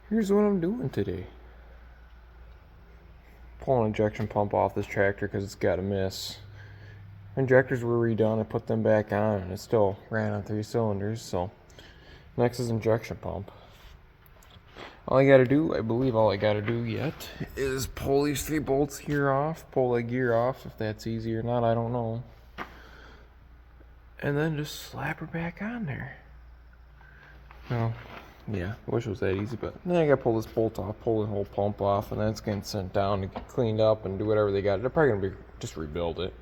Here's what I'm doing today. Pulling an injection pump off this tractor because it's got a miss. Injectors were redone, I put them back on, and it still ran on 3 cylinders, so next is injection pump. All I gotta do, I believe all I gotta do yet, is pull these 3 bolts here off, pull the gear off. If that's easy or not, I don't know. And then just slap her back on there. Well, yeah, I wish it was that easy, but then I gotta pull this bolt off, pull the whole pump off, and then it's getting sent down to get cleaned up and do whatever they got. They're probably gonna be just rebuild it.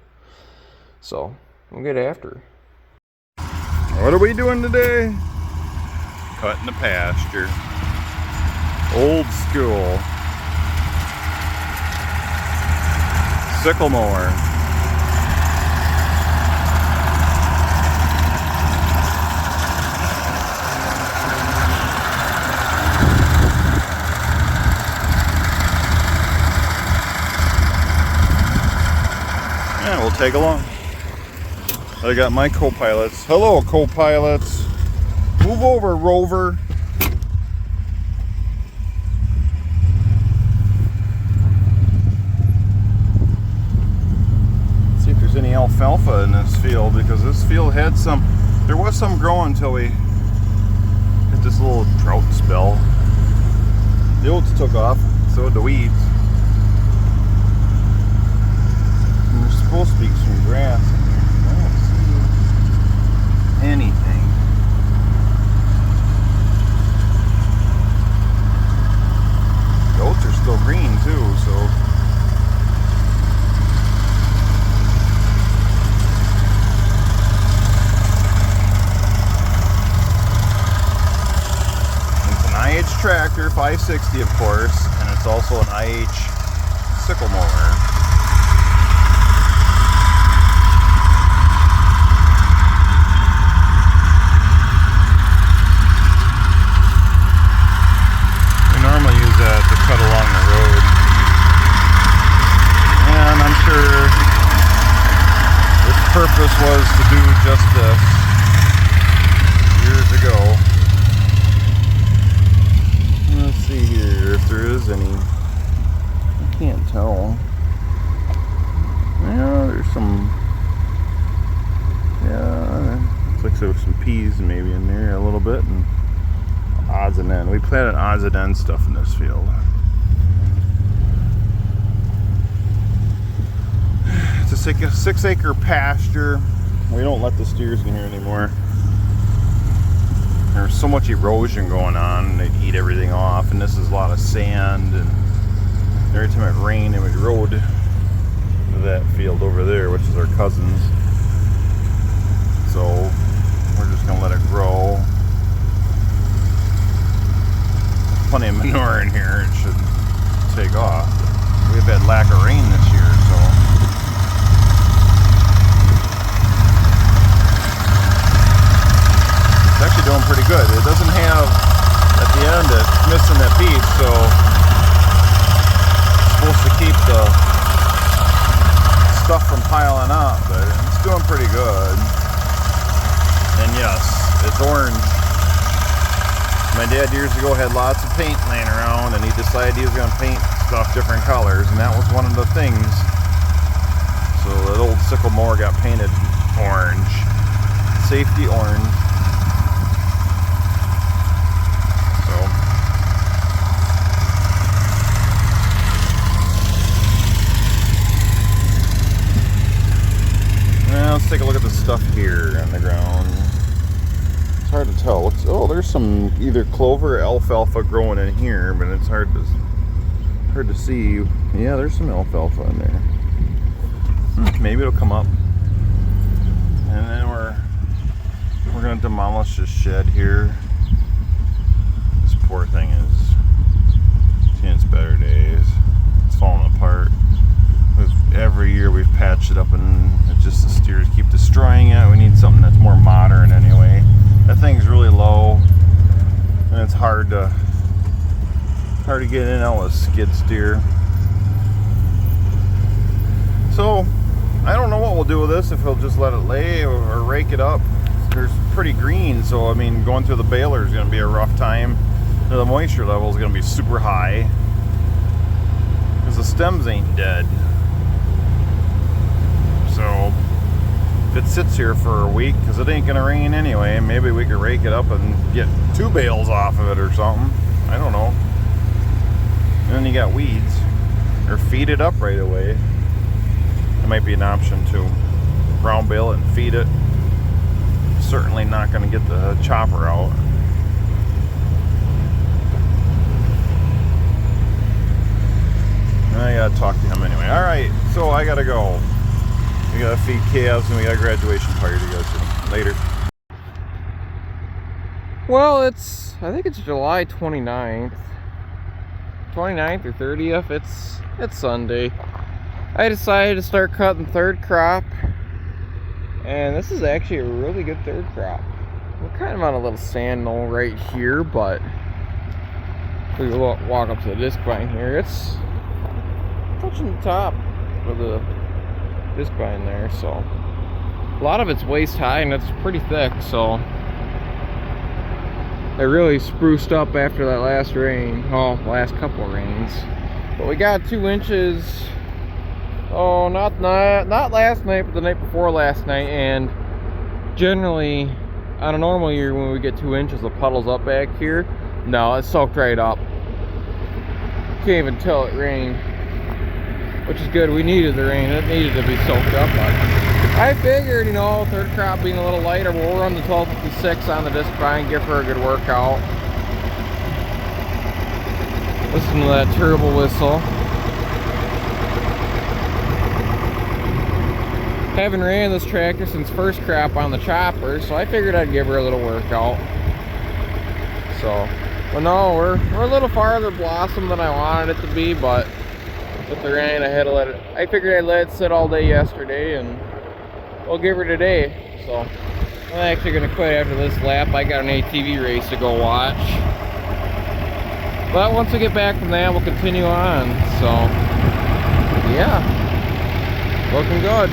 So, we'll get after. What are we doing today? Cutting the pasture. Old school. Sickle mower. Yeah, we'll take along. I got my co-pilots. Hello, co-pilots. Move over, Rover. See if there's any alfalfa in this field, because this field had some. There was some growing until we hit this little drought spell. The oats took off, so did the weeds. And there's supposed to be some grass in here. I don't see anything. The oats are still green too, so. It's an IH tractor, 560 of course, and it's also an IH sickle mower. To cut along the road, and I'm sure its purpose was to do just this years ago. Let's see here if there is any. I can't tell. Yeah, there's some. Yeah, looks like there's some peas maybe in there a little bit, and odds and ends. We planted odds and ends stuff in this field. It's a 6-acre pasture. We don't let the steers in here anymore. There's so much erosion going on, and they'd eat everything off, and this is a lot of sand, and every time it rained it would erode that field over there, which is our cousin's. So we're just gonna let it grow. Plenty of manure in here, it should take off. We've had lack of rain this year, so it's actually doing pretty good. It doesn't have, at the end, it's missing that beep, so it's supposed to keep the stuff from piling up, but it's doing pretty good. And yes, it's orange. My dad years ago had lots of paint laying around, and he decided he was going to paint stuff different colors, and that was one of the things. So that old sickle mower got painted orange. Safety orange. So now let's take a look at the stuff here on the ground. Hard to tell. Oh, there's some either clover or alfalfa growing in here, but it's hard to see. Yeah, there's some alfalfa in there. Maybe it'll come up. And then we're gonna demolish this shed here. This poor thing is seen its better days. It's falling apart. Every year we've patched it up, and it's just the steers keep destroying it. We need something that's more modern anyway. That thing's really low, and it's hard to get in and out with skid steer. So I don't know what we'll do with this, if we'll just let it lay or rake it up. There's pretty green, so I mean going through the baler is going to be a rough time. the moisture level is going to be super high because the stems ain't dead. So if it sits here for a week, because it ain't going to rain anyway, maybe we could rake it up and get 2 bales off of it or something. I don't know. And then you got weeds, or feed it up right away. It might be an option to brown bale it and feed it. Certainly not going to get the chopper out. I gotta talk to him anyway. Alright, so I gotta go. We gotta feed calves and we got a graduation party to go to. Later. Well, I think it's July 29th. 29th or 30th. It's Sunday. I decided to start cutting third crop. And this is actually a really good third crop. We're kind of on a little sand knoll right here, but if we walk up to the discbine here, it's touching the top of the discbine there, so a lot of it's waist high and it's pretty thick, so it really spruced up after that last rain. Oh, last couple of rains. But we got 2 inches. Oh, not last night, but the night before last night. And generally, on a normal year, when we get 2 inches of puddles up back here, no, it's soaked right up. Can't even tell it rained, which is good. We needed the rain. It needed to be soaked up. But I figured, you know, third crop being a little lighter, we'll run the 1256 on the discbine, give her a good workout. Listen to that turbo whistle. Haven't ran this tractor since first crop on the chopper, so I figured I'd give her a little workout. So, but no, we're a little farther blossom than I wanted it to be, but with the rain, I had to let it. I figured I'd let it sit all day yesterday, and we'll give her today. So I'm actually gonna quit after this lap. I got an ATV race to go watch. But once we get back from that, we'll continue on. So yeah, looking good.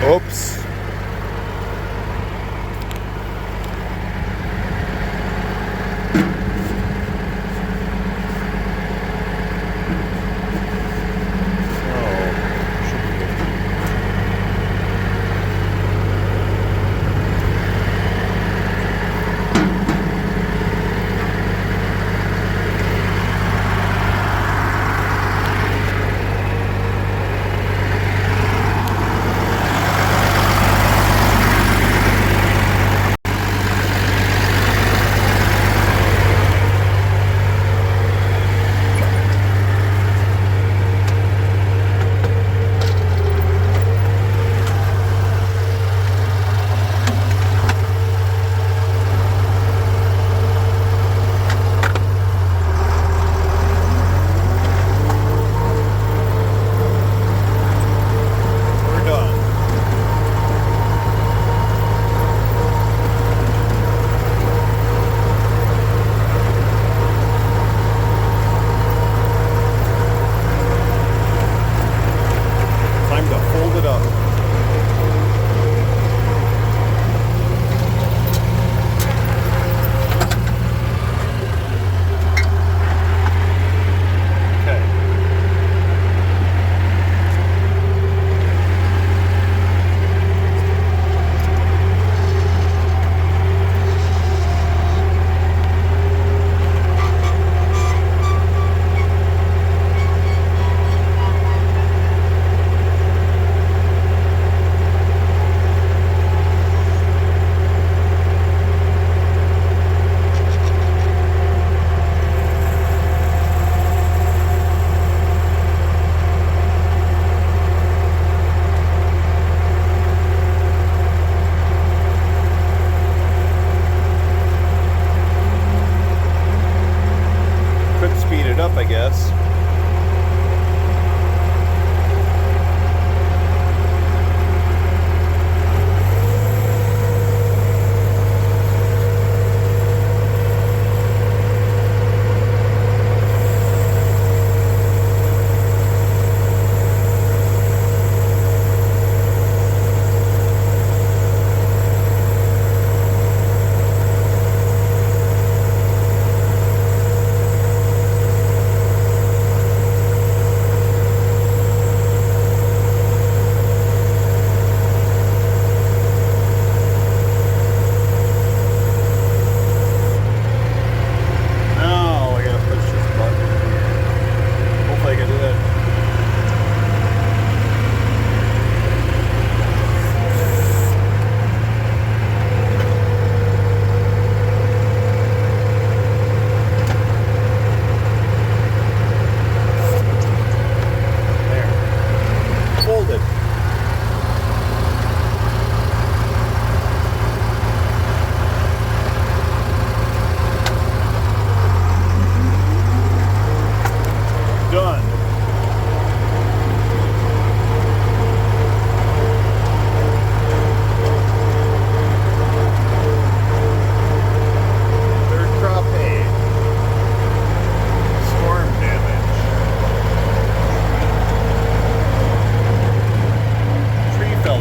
Oops.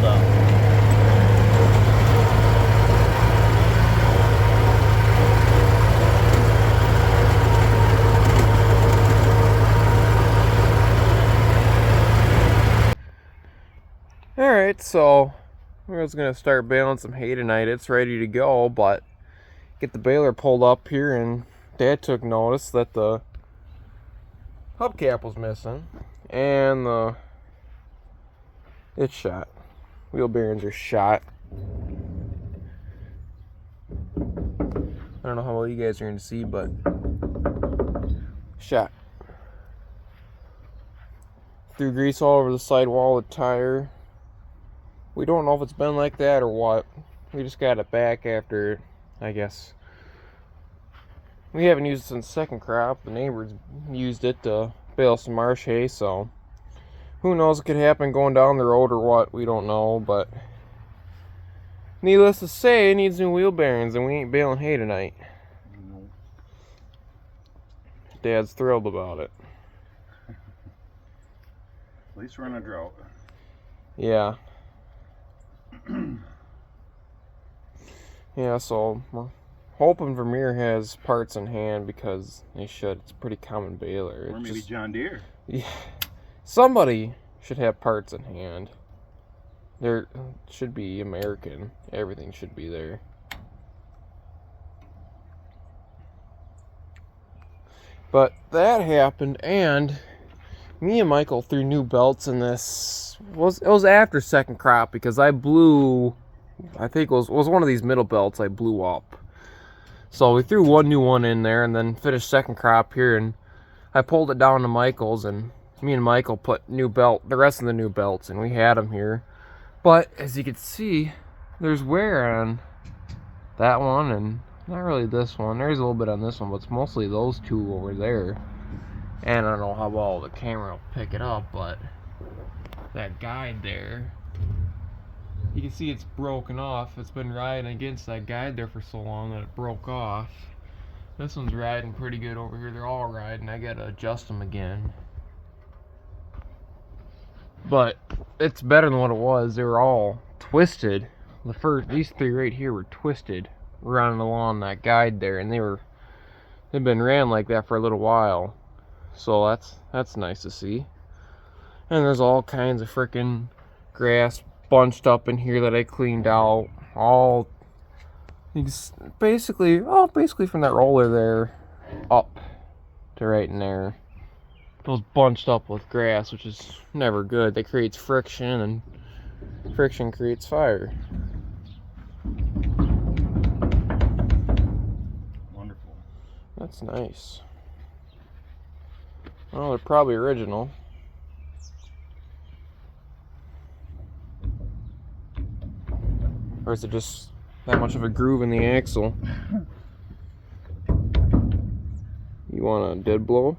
baled up. Alright, so I was going to start baling some hay tonight. It's ready to go, but get the baler pulled up here, and Dad took notice that the hubcap was missing, and it's shot. Wheel bearings are shot. I don't know how well you guys are going to see, but shot. Threw grease all over the sidewall of the tire. We don't know if it's been like that or what. We just got it back after, I guess. We haven't used it since second crop. The neighbors used it to bale some marsh hay, so who knows what could happen going down the road or what. We don't know, but needless to say, it needs new wheel bearings, and we ain't baling hay tonight. No. Dad's thrilled about it. At least we're in a drought. Yeah. Yeah, so we're hoping Vermeer has parts in hand, because they should. It's a pretty common baler. Or maybe John Deere. Yeah, somebody should have parts in hand. There should be American. Everything should be there. But that happened, and me and Michael threw new belts in this. It was after second crop, because I blew, I think it was one of these middle belts I blew up. So we threw one new one in there, and then finished second crop here, and I pulled it down to Michael's, and me and Michael put the rest of the new belts, and we had them here. But as you can see, there's wear on that one, and not really this one. There's a little bit on this one, but it's mostly those two over there. And I don't know how well the camera will pick it up, but that guide there, you can see it's broken off. It's been riding against that guide there for so long that it broke off. This one's riding pretty good over here. They're all riding. I gotta adjust them again. But it's better than what it was. They were all twisted. These three right here were twisted, running along that guide there, and they've been ran like that for a little while. So that's nice to see. And there's all kinds of freaking grass bunched up in here that I cleaned out. Basically from that roller there up to right in there. It was bunched up with grass, which is never good. That creates friction, and friction creates fire. Wonderful. That's nice. Well, they're probably original. Or is it just that much of a groove in the axle? You want a dead blow?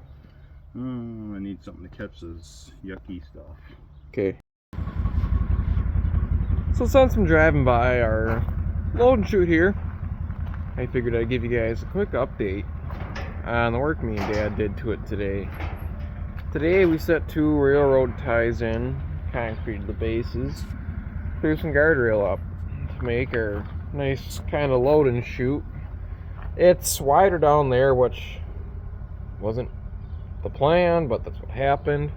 I need something to catch this yucky stuff. Okay. So since I'm driving by our load and chute here, I figured I'd give you guys a quick update on the work me and Dad did to it today. Today we set 2 railroad ties in, concreted the bases, threw some guardrail up to make our nice kind of load and chute. It's wider down there, which wasn't the plan, but that's what happened.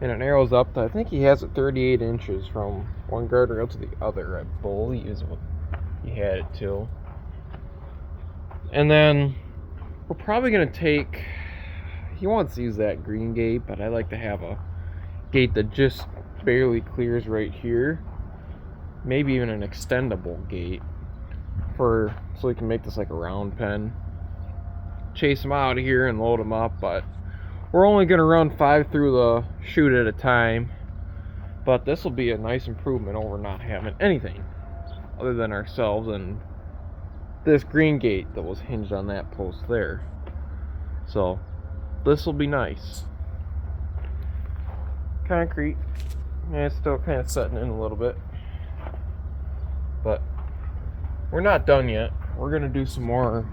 And it narrows up to, I think he has it 38 inches from one guardrail to the other, I believe is what he had it to. And then we're probably going to take, he wants to use that green gate, but I like to have a gate that just barely clears right here. Maybe even an extendable gate so we can make this like a round pen. Chase them out of here and load them up, but we're only going to run 5 through the chute at a time. But this will be a nice improvement over not having anything other than ourselves and this green gate that was hinged on that post there. So this will be nice. Concrete, yeah, it's still kind of setting in a little bit, but we're not done yet. We're gonna do some more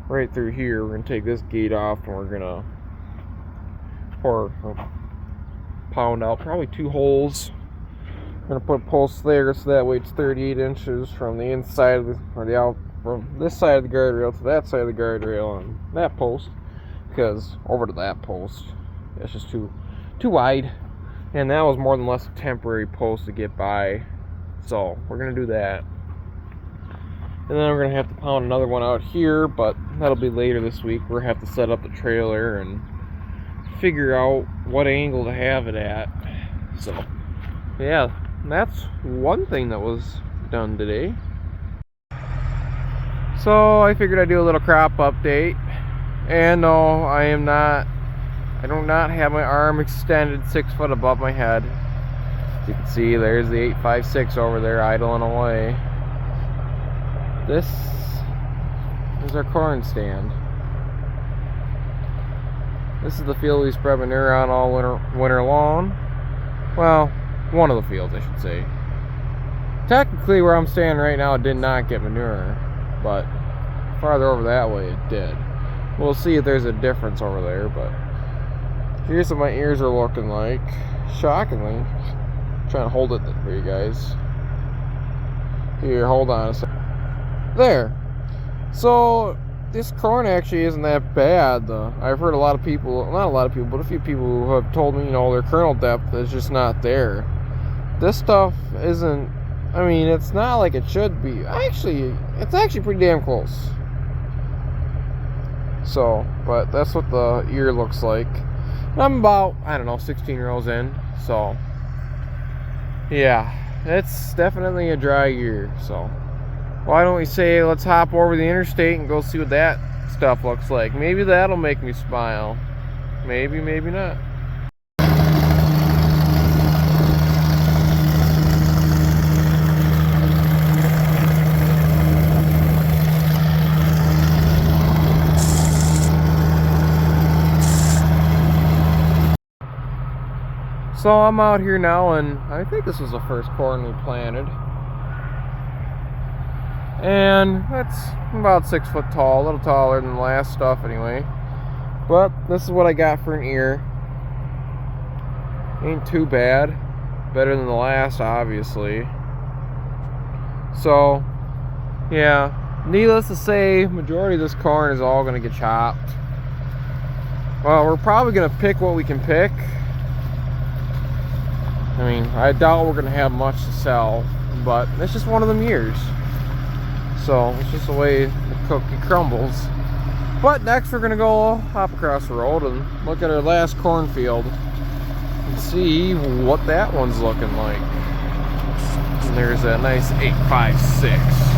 right through here. We're gonna take this gate off, and we're gonna pound out probably 2 holes I'm gonna put posts there so that way it's 38 inches from the inside of the, or the out, from this side of the guardrail to that side of the guardrail on that post, because over to that post it's just too wide, and that was more than less a temporary post to get by. So we're gonna do that, and then we're gonna have to pound another one out here, but that'll be later this week. We're gonna have to set up the trailer and figure out what angle to have it at. So yeah, that's one thing that was done today. So I figured I'd do a little crop update. And no, I do not have my arm extended 6 foot above my head. As you can see, there's the 856 over there idling away. This is our corn stand. This is the field we spread manure on all winter long. Well, one of the fields, I should say. Technically, where I'm standing right now, it did not get manure, but farther over that way, it did. We'll see if there's a difference over there, but here's what my ears are looking like. Shockingly. I'm trying to hold it for you guys. Here, hold on a second. There. So, this corn actually isn't that bad, though. I've heard a lot of people, not a lot of people, but a few people who have told me, their kernel depth is just not there. This stuff isn't, it's not like it should be. It's actually pretty damn close. So, but that's what the ear looks like. And I'm about, 16 rows in. So, yeah, it's definitely a dry year. So, why don't we say let's hop over the interstate and go see what that stuff looks like. Maybe that'll make me smile. Maybe, maybe not. So I'm out here now, and I think this was the first corn we planted. And that's about 6 foot tall, a little taller than the last stuff anyway. But this is what I got for an ear. Ain't too bad. Better than the last, obviously. So, yeah. Needless to say, majority of this corn is all going to get chopped. Well, we're probably going to pick what we can pick. I doubt we're going to have much to sell, but it's just one of them years. So, it's just the way the cookie crumbles. But next we're going to go hop across the road and look at our last cornfield and see what that one's looking like. And there's a nice 856.